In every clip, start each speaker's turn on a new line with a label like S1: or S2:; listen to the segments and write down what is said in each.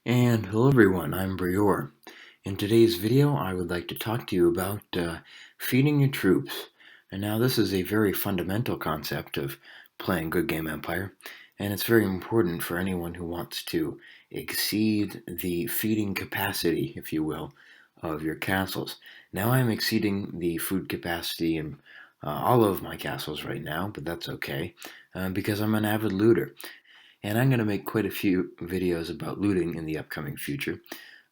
S1: And hello everyone, I'm Breor. In today's video, I would like to talk to you about feeding your troops. And now this is a very fundamental concept of playing Goodgame Empire, and it's very important for anyone who wants to exceed the feeding capacity, if you will, of your castles. Now I'm exceeding the food capacity in all of my castles right now, but that's okay, because I'm an avid looter. And I'm going to make quite a few videos about looting in the upcoming future,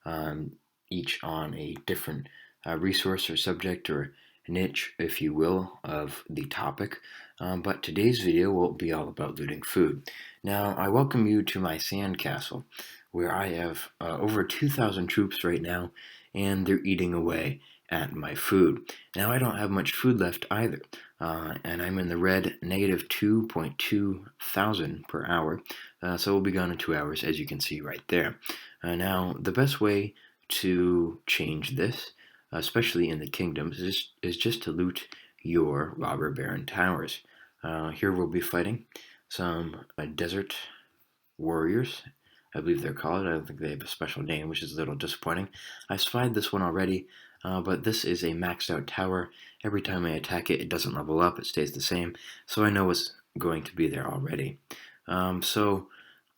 S1: um, each on a different resource or subject or niche, if you will, of the topic. But today's video will be all about looting food. Now, I welcome you to my sand castle, where I have over 2,000 troops right now, and they're eating away at my food. Now, I don't have much food left either, and I'm in the red, negative 2.2 thousand per hour, so we'll be gone in 2 hours, as you can see right there. Now, the best way to change this, especially in the kingdoms, is just to loot your robber baron towers. Here we'll be fighting some desert warriors, I believe they're called. I don't think they have a special name, which is a little disappointing. I spied this one already, but this is a maxed out tower. Every time I attack it, it doesn't level up, it stays the same, so I know it's going to be there already. So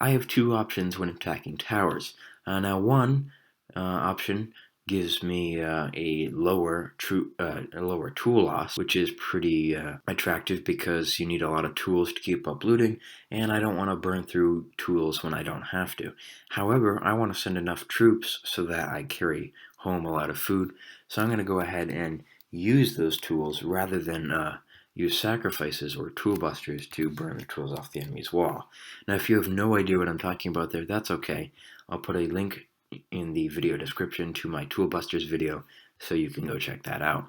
S1: I have two options when attacking towers. Now one option gives me a lower tool loss, which is pretty attractive because you need a lot of tools to keep up looting, and I don't want to burn through tools when I don't have to. However, I want to send enough troops so that I carry home a lot of food, so I'm going to go ahead and use those tools rather than use sacrifices or tool busters to burn the tools off the enemy's wall. Now, if you have no idea what I'm talking about there, that's okay. I'll put a link in the video description to my Toolbusters video, so you can go check that out.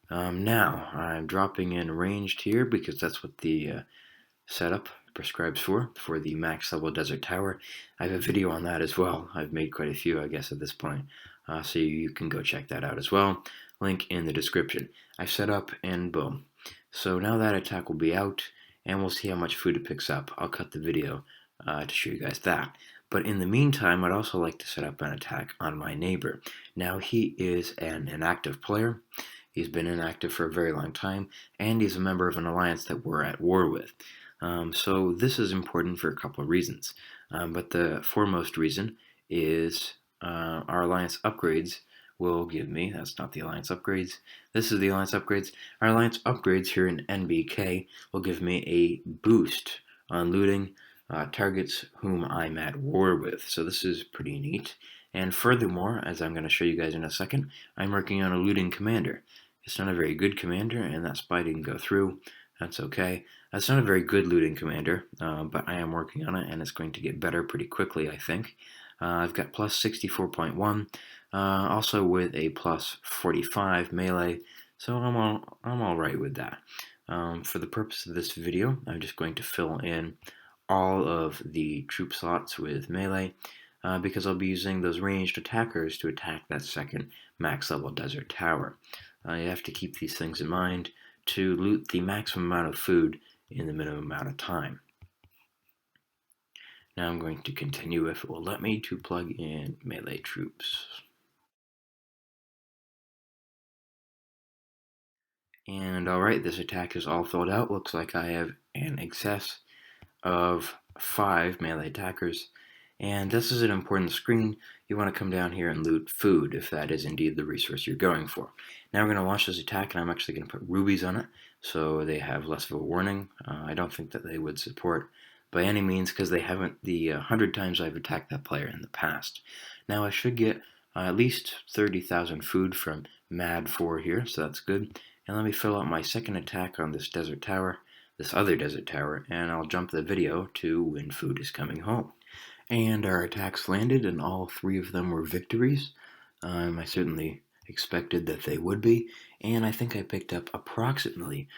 S1: Now, I'm dropping in ranged here because that's what the setup prescribes for the max level desert tower. I have a video on that as well. I've made quite a few, I guess, at this point, so you can go check that out as well. Link in the description. I set up and boom. So now that attack will be out, and we'll see how much food it picks up. I'll cut the video to show you guys that. But in the meantime, I'd also like to set up an attack on my neighbor. Now, he is an inactive player. He's been inactive for a very long time, and he's a member of an alliance that we're at war with. So this is important for a couple of reasons. But the foremost reason is our alliance upgrades will give me, that's not the alliance upgrades, this is the alliance upgrades. Our alliance upgrades here in NBK will give me a boost on looting targets whom I'm at war with. So this is pretty neat. And furthermore, as I'm going to show you guys in a second, I'm working on a looting commander. It's not a very good commander, and that spy didn't go through. That's okay. That's not a very good looting commander, but I am working on it, and it's going to get better pretty quickly, I think. I've got plus 64.1, also with a plus 45 melee, so I'm all right with that. For the purpose of this video, I'm just going to fill in all of the troop slots with melee, because I'll be using those ranged attackers to attack that second max level desert tower. You have to keep these things in mind to loot the maximum amount of food in the minimum amount of time. Now I'm going to continue, if it will let me, to plug in melee troops. And alright, this attack is all filled out. Looks like I have an excess of 5 melee attackers, and this is an important screen. You want to come down here and loot food if that is indeed the resource you're going for. Now we're going to launch this attack, and I'm actually going to put rubies on it so they have less of a warning. I don't think that they would support by any means, because they haven't the 100 times I've attacked that player in the past. Now I should get at least 30,000 food from Mad 4 here, so that's good. And let me fill out my second attack on this desert tower, this other desert tower, and I'll jump the video to when food is coming home. And our attacks landed, and all 3 of them were victories. I certainly expected that they would be, and I think I picked up approximately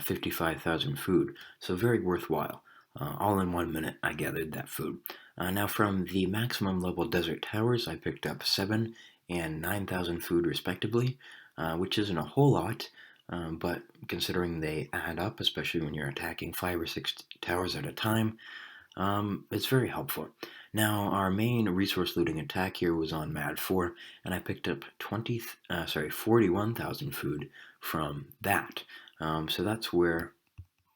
S1: 55,000 food, so very worthwhile. All in 1 minute, I gathered that food. Now, from the maximum level desert towers, I picked up 7 and 9,000 food respectively, which isn't a whole lot, but considering they add up, especially when you're attacking 5 or 6 towers at a time, it's very helpful. Now, our main resource looting attack here was on Mad 4, and I picked up 41,000 food from that. So that's where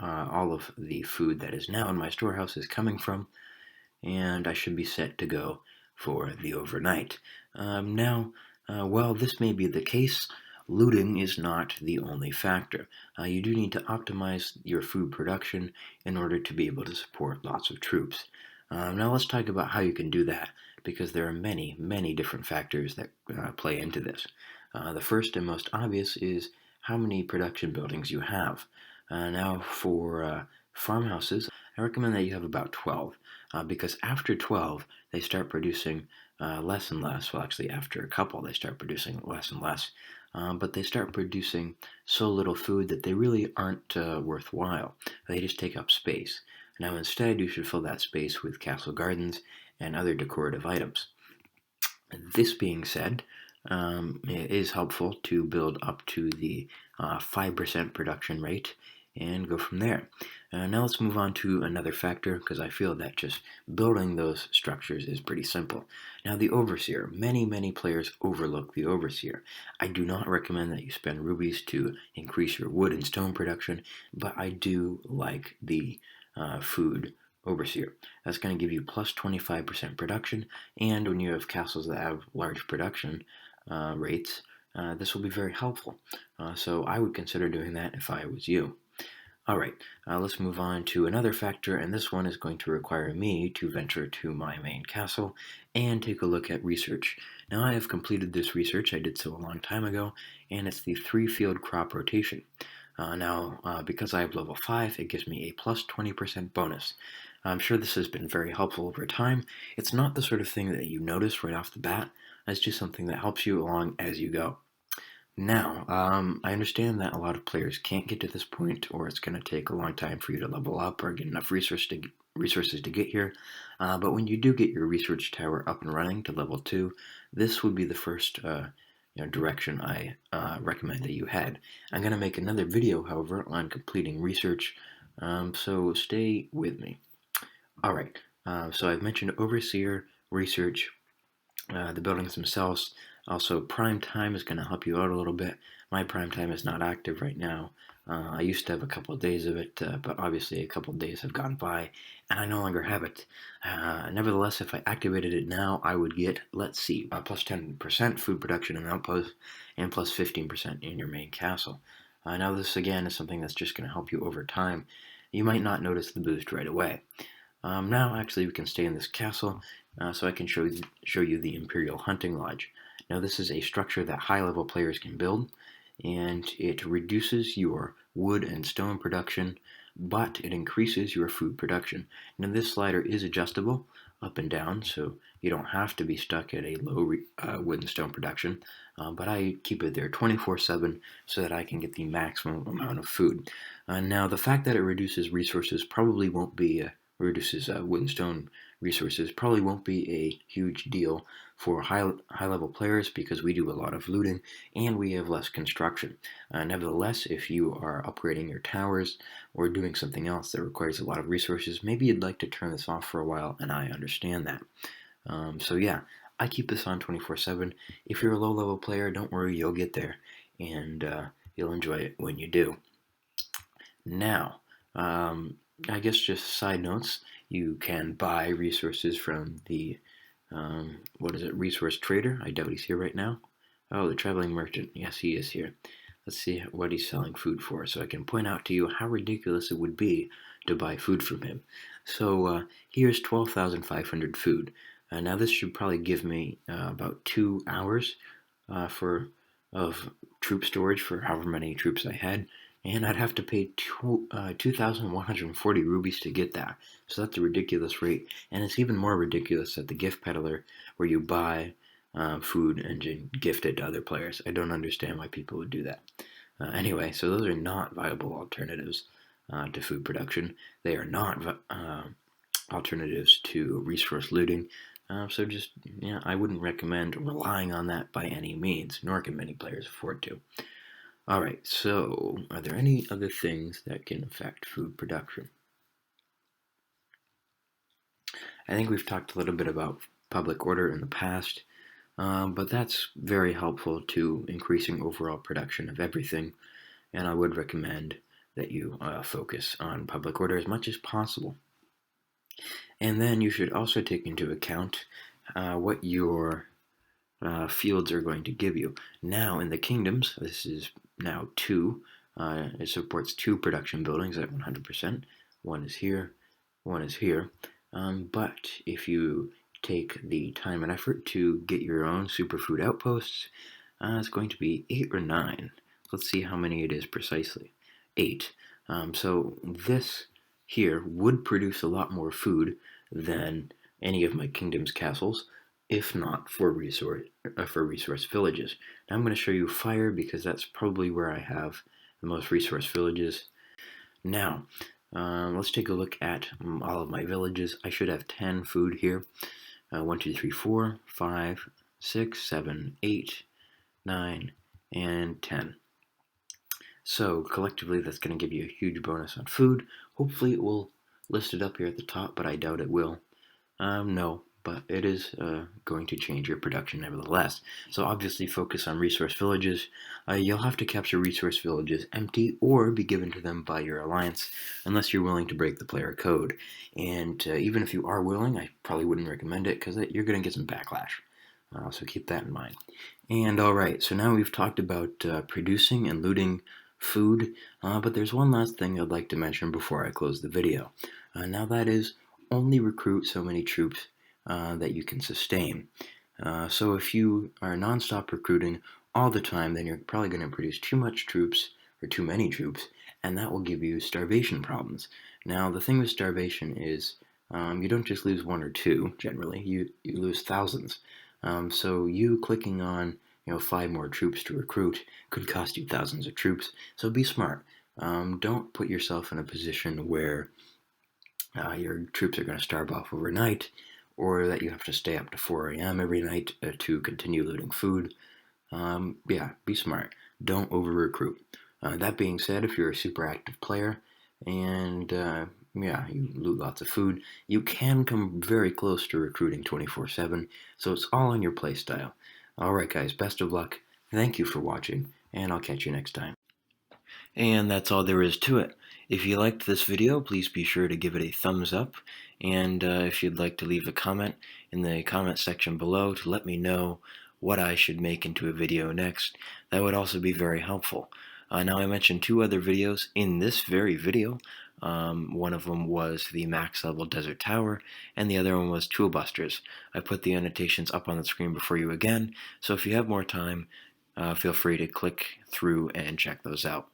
S1: all of the food that is now in my storehouse is coming from, and I should be set to go for the overnight. Now, while this may be the case, looting is not the only factor. You do need to optimize your food production in order to be able to support lots of troops. Now let's talk about how you can do that, because there are many, many different factors that play into this. The first and most obvious is how many production buildings you have. Now for farmhouses, I recommend that you have about 12, because after 12, they start producing less and less. Well, actually, after a couple, they start producing less and less. But they start producing so little food that they really aren't worthwhile. They just take up space. Now, instead, you should fill that space with castle gardens and other decorative items. This being said, it is helpful to build up to the 5% production rate and go from there. Now let's move on to another factor, because I feel that just building those structures is pretty simple. Now the Overseer. Many players overlook the Overseer. I do not recommend that you spend rubies to increase your wood and stone production, but I do like the food Overseer. That's going to give you plus 25% production, and when you have castles that have large production rates, this will be very helpful. So I would consider doing that if I was you. Alright, let's move on to another factor, and this one is going to require me to venture to my main castle and take a look at research. Now I have completed this research, I did so a long time ago, and it's the 3-field crop rotation. Because I have level 5, it gives me a plus 20% bonus. I'm sure this has been very helpful over time. It's not the sort of thing that you notice right off the bat, it's just something that helps you along as you go. Now, I understand that a lot of players can't get to this point, or it's going to take a long time for you to level up or get enough resources to get here. But when you do get your research tower up and running to level 2, this would be the first direction I recommend that you head. I'm going to make another video, however, on completing research, so stay with me. Alright, so I've mentioned Overseer, research, the buildings themselves. Also, prime time is going to help you out a little bit. My prime time is not active right now. I used to have a couple of days of it, but obviously a couple of days have gone by, and I no longer have it. Nevertheless, if I activated it now, I would get, let's see, plus 10% food production and outpost, and plus 15% in your main castle. Now this, again, is something that's just going to help you over time. You might not notice the boost right away. Now, actually, we can stay in this castle, so I can show you the Imperial Hunting Lodge. Now, this is a structure that high-level players can build, and it reduces your wood and stone production, but it increases your food production. Now, this slider is adjustable up and down, so you don't have to be stuck at a low wood and stone production, but I keep it there 24/7 so that I can get the maximum amount of food. Now, the fact that it reduces resources probably won't be reduces wood and stone resources probably won't be a huge deal for high-level players, because we do a lot of looting and we have less construction. Nevertheless, if you are upgrading your towers or doing something else that requires a lot of resources, maybe you'd like to turn this off for a while, and I understand that. So yeah, I keep this on 24/7. If you're a low-level player, don't worry, you'll get there, and you'll enjoy it when you do. Now, I guess just side notes, you can buy resources from the, resource trader. I doubt he's here right now. Oh, the traveling merchant. Yes, he is here. Let's see what he's selling food for, so I can point out to you how ridiculous it would be to buy food from him. So here's 12,500 food. Now this should probably give me about 2 hours of troop storage for however many troops I had, and I'd have to pay 2,140 rubies to get that. So that's a ridiculous rate, and it's even more ridiculous at the gift peddler, where you buy food and gift it to other players. I don't understand why people would do that. Anyway, so those are not viable alternatives to food production. They are not alternatives to resource looting. So just, I wouldn't recommend relying on that by any means, nor can many players afford to. Alright, so are there any other things that can affect food production? I think we've talked a little bit about public order in the past, but that's very helpful to increasing overall production of everything, and I would recommend that you focus on public order as much as possible. And then you should also take into account what your fields are going to give you. Now in the kingdoms, this is now 2. It supports 2 production buildings at 100%. One is here, one is here. But if you take the time and effort to get your own superfood outposts, it's going to be 8 or 9. Let's see how many it is precisely. 8. So this here would produce a lot more food than any of my kingdom's castles, if not for resource villages. Now I'm going to show you fire because that's probably where I have the most resource villages. Now, let's take a look at all of my villages. I should have 10 food here. 1, 2, 3, 4, 5, 6, 7, 8, 9, and 10. So collectively that's going to give you a huge bonus on food. Hopefully it will list it up here at the top, but I doubt it will. No, but it is going to change your production nevertheless. So obviously focus on resource villages. You'll have to capture resource villages empty or be given to them by your alliance unless you're willing to break the player code. And even if you are willing, I probably wouldn't recommend it because you're going to get some backlash. So keep that in mind. And alright, so now we've talked about producing and looting food, but there's one last thing I'd like to mention before I close the video. Now that is, only recruit so many troops that you can sustain. So if you are non-stop recruiting all the time, then you're probably going to produce too much troops, or too many troops, and that will give you starvation problems. Now the thing with starvation is you don't just lose 1 or 2, generally, you lose thousands. So you clicking on 5 more troops to recruit could cost you thousands of troops, so be smart. Don't put yourself in a position where your troops are going to starve off overnight, or that you have to stay up to 4 a.m. every night to continue looting food. Yeah, be smart. Don't over-recruit. That being said, if you're a super active player and yeah, you loot lots of food, you can come very close to recruiting 24/7, so it's all on your playstyle. Alright guys, best of luck, thank you for watching, and I'll catch you next time. And that's all there is to it. If you liked this video, please be sure to give it a thumbs up, and if you'd like to leave a comment in the comment section below to let me know what I should make into a video next, that would also be very helpful. Now I mentioned 2 other videos in this very video. One of them was the max level desert tower, and the other one was tool busters. I put the annotations up on the screen before you again, so if you have more time, feel free to click through and check those out.